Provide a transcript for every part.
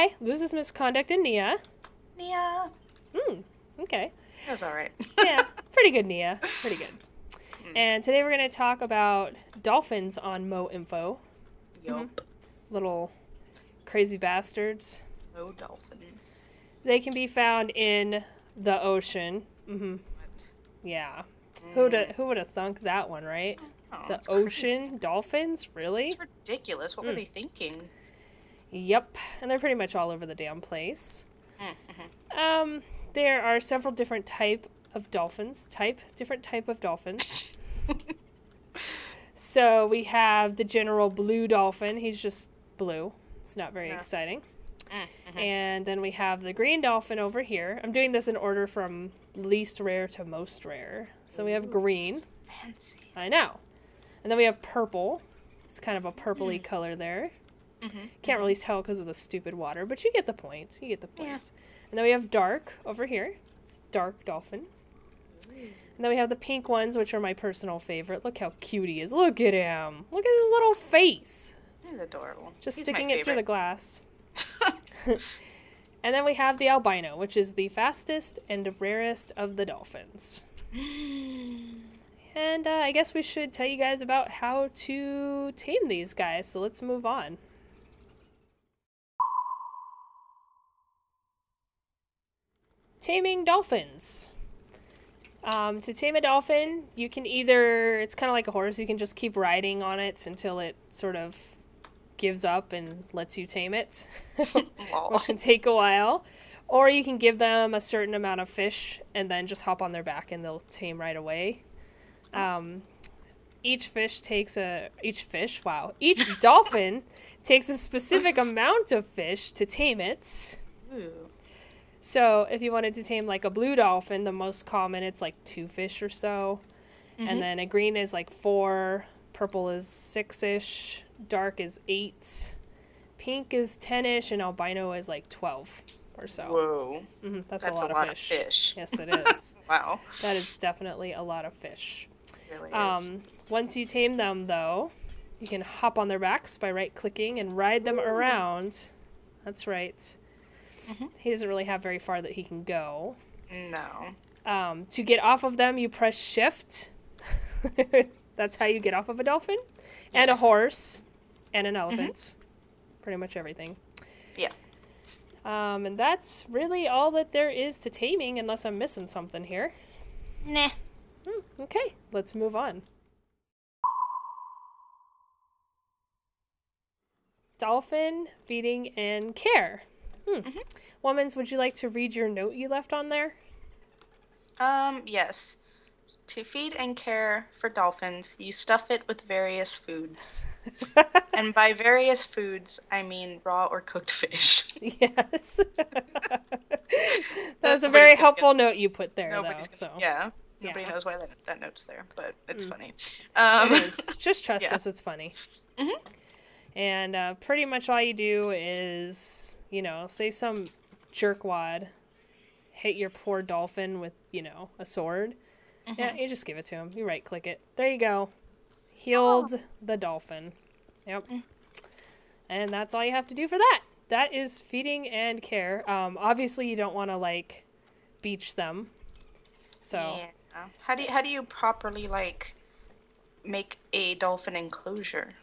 Hi, this is Misconduct and Nia. Nia. Okay. That was alright. Yeah, pretty good, Nia. Pretty good. And today we're going to talk about dolphins on Mo Info. Yup. Little crazy bastards. No dolphins. They can be found in the ocean. What? Yeah. Who would have thunk that one, right? Oh, The it's ocean crazy. dolphins? Really? It's ridiculous. What were they thinking? Yep. And they're pretty much all over the damn place. Mm-hmm. There are several different type of dolphins. Different type of dolphins. So we have the general blue dolphin. He's just blue. It's not very exciting. Mm-hmm. And then we have the green dolphin over here. I'm doing this in order from least rare to most rare. So we have green. Fancy. I know. And then we have purple. It's kind of a purpley color there. Can't really tell because of the stupid water, but you get the point. You get the point. Yeah. And then we have dark over here. It's dark dolphin. And then we have the pink ones, which are my personal favorite. Look how cute he is. Look at him. Look at his little face. He's adorable. Just He's sticking my it through the favorite. glass. And then we have the albino, which is the fastest and rarest of the dolphins. And I guess we should tell you guys about how to tame these guys. So let's move on. Taming dolphins. To tame a dolphin, you can either, it's kind of like a horse, you can just keep riding on it until it sort of gives up and lets you tame it, which can take a while. Or you can give them a certain amount of fish and then just hop on their back and they'll tame right away. Each dolphin takes a specific amount of fish to tame it. Ooh. So if you wanted to tame like a blue dolphin, the most common, it's like 2 fish or so. And then a green is like 4, purple is 6-ish, dark is 8, pink is 10-ish, and albino is like 12 or so. Whoa. That's That's a lot of fish. Yes, it is. Wow. That is definitely a lot of fish. It really is. Once you tame them, though, you can hop on their backs by right-clicking and ride them around. That's right. He doesn't really have very far that he can go. No. To get off of them, you press shift. That's how you get off of a dolphin. And a horse. And an elephant. Pretty much everything. Yeah. And that's really all that there is to taming, unless I'm missing something here. Nah. Okay, let's move on. Dolphin feeding and care. Womans, would you like to read your note you left on there? Yes. To feed and care for dolphins, you stuff it with various foods. And by various foods, I mean raw or cooked fish. Yes. That was a Nobody's very gonna helpful note you put there, Nobody's though. gonna, So yeah. Nobody Yeah. knows why that note's there, but it's funny. it is. Just trust Yeah. us; it's funny. And pretty much all you do is, say some jerkwad hit your poor dolphin with, a sword. Yeah, you just give it to him. You right-click it. There you go. Healed the dolphin. Yep. And that's all you have to do for that. That is feeding and care. Obviously, you don't want to, beach them. So, Yeah. How do you properly make a dolphin enclosure?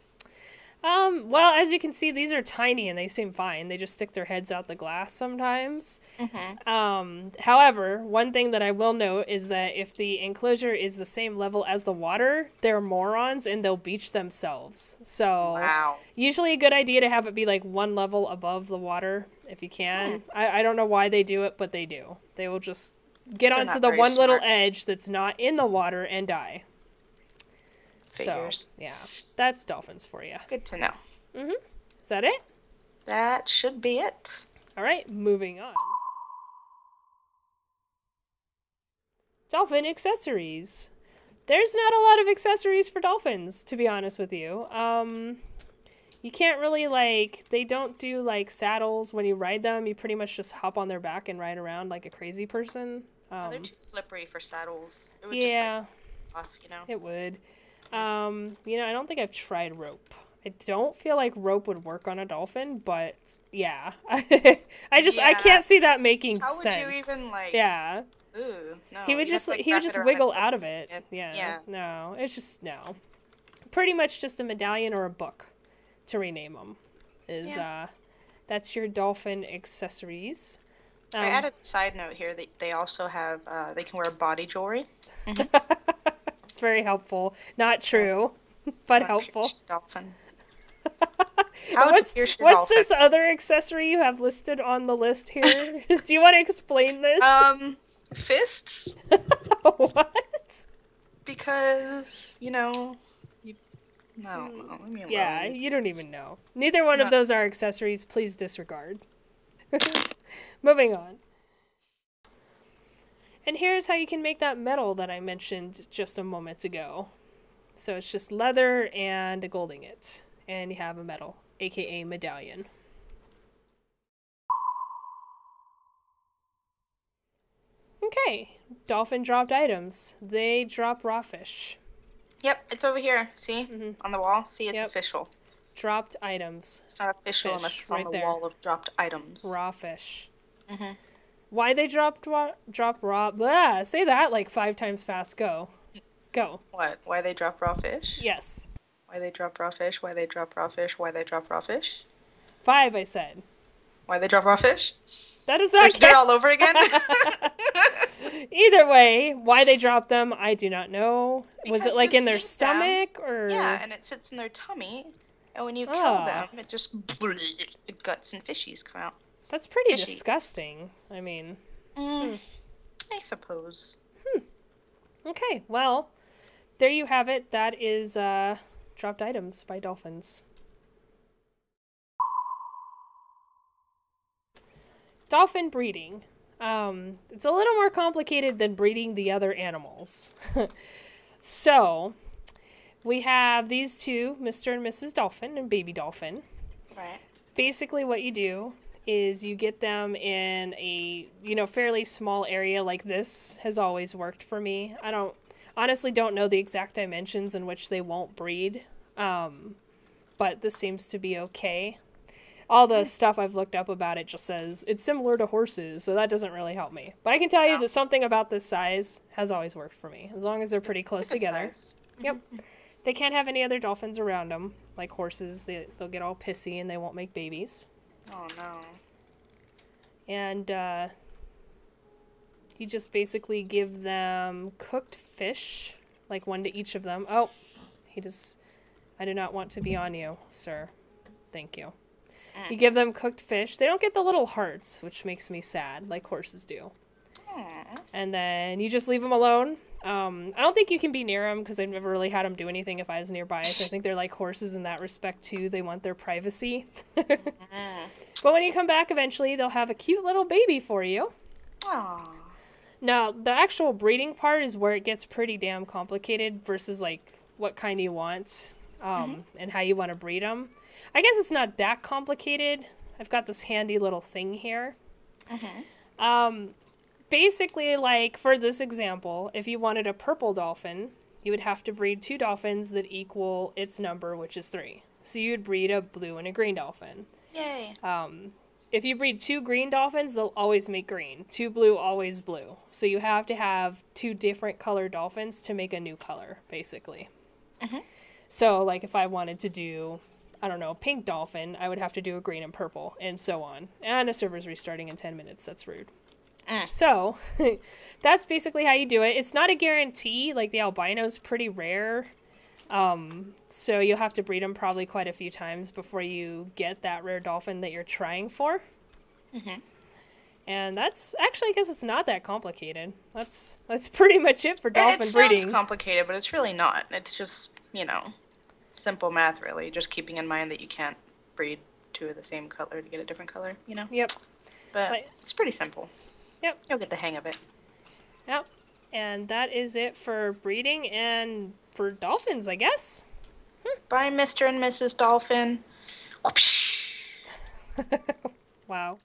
well, as you can see, these are tiny and they seem fine. They just stick their heads out the glass sometimes. However, one thing that I will note is that if the enclosure is the same level as the water, they're morons and they'll beach themselves. So, Wow. usually a good idea to have it be one level above the water if you can. I don't know why they do it, but they do. They will just get They're onto not the very one little smart. edge that's not in the water and die. Figures. So, yeah, that's dolphins for you. Good to know. Is that it? That should be it. All right, moving on. Dolphin accessories. There's not a lot of accessories for dolphins, to be honest with you. You can't really, they don't do, saddles when you ride them. You pretty much just hop on their back and ride around like a crazy person. They're too slippery for saddles. It would Yeah, just, off, it would. I don't think I've tried rope. I don't feel like rope would work on a dolphin, but yeah. I can't see that making How sense. would you even, like... Yeah. Ooh, no. He would you have just to, like, he would wrap it just around a wiggle hook out of and it. get- Yeah. Yeah. No, it's just no. Pretty much just a medallion or a book to rename them. That's your dolphin accessories. I added a side note here that they also have, they can wear body jewelry. It's very helpful. Not true, but Not helpful. pierce your dolphin. How to What's pierce your dolphin. this other accessory you have listed on the list here? Do you want to explain this? Fists? What? Because, I don't know. Leave me alone. Yeah, you don't even know. Neither one of those are accessories. Please disregard. Moving on. And here's how you can make that medal that I mentioned just a moment ago. So it's just leather and a gold ingot. And you have a medal, aka medallion. Okay, dolphin dropped items. They drop raw fish. Yep, it's over here. See? On the wall? See, it's official. Dropped items. It's not official Fish, unless it's right on the there. wall of dropped items. Raw fish. Mm-hmm. Why they drop raw... Blah, say that like 5 times fast. Go. Go. What? Why they drop raw fish? Yes. Why they drop raw fish? Why they drop raw fish? Why they drop raw fish? 5, I said. Why they drop raw fish? That is not... They're all over again? Either way, why they dropped them, I do not know. Was Because it like you in their feed stomach or... Yeah, and it sits in their tummy. And when you kill them, it just... guts and fishies come out. That's pretty Fishies. disgusting. I mean... I suppose. Okay, well, there you have it. That is dropped items by dolphins. Dolphin breeding. It's a little more complicated than breeding the other animals. So, we have these two, Mr. and Mrs. Dolphin and Baby Dolphin. Right. Basically what you do is you get them in a, fairly small area like this has always worked for me. I honestly don't know the exact dimensions in which they won't breed, but this seems to be okay. All the stuff I've looked up about it just says it's similar to horses, so that doesn't really help me. But I can tell you that something about this size has always worked for me, as long as they're pretty close together. Size. Yep. They can't have any other dolphins around them. Like horses, they'll get all pissy and they won't make babies. Oh, no. And you just basically give them cooked fish, like 1 to each of them. Oh, I do not want to be on you, sir. Thank you. You give them cooked fish. They don't get the little hearts, which makes me sad, like horses do. And then you just leave them alone. I don't think you can be near them because I've never really had them do anything if I was nearby. So I think they're like horses in that respect too. They want their privacy. But when you come back eventually, they'll have a cute little baby for you. Aww. Now, the actual breeding part is where it gets pretty damn complicated versus like what kind you want and how you want to breed them. I guess it's not that complicated. I've got this handy little thing here. Basically, like, for this example, if you wanted a purple dolphin, you would have to breed 2 dolphins that equal its number, which is 3. So you'd breed a blue and a green dolphin. Yay. If you breed 2 green dolphins, they'll always make green. 2 blue, always blue. So you have to have 2 different color dolphins to make a new color, basically. So, like, if I wanted to do, I don't know, pink dolphin, I would have to do a green and purple, and so on. And the server's restarting in 10 minutes. That's rude. So, that's basically how you do it. It's not a guarantee. Like, the albino's pretty rare. So you'll have to breed them probably quite a few times before you get that rare dolphin that you're trying for. And that's actually, I guess it's not that complicated. That's pretty much it for dolphin breeding. It sounds complicated, but it's really not. It's just, simple math, really. Just keeping in mind that you can't breed 2 of the same color to get a different color, Yep. But it's pretty simple. Yep. You'll get the hang of it. Yep. And that is it for breeding and for dolphins, I guess. Bye, Mr. and Mrs. Dolphin. Wow.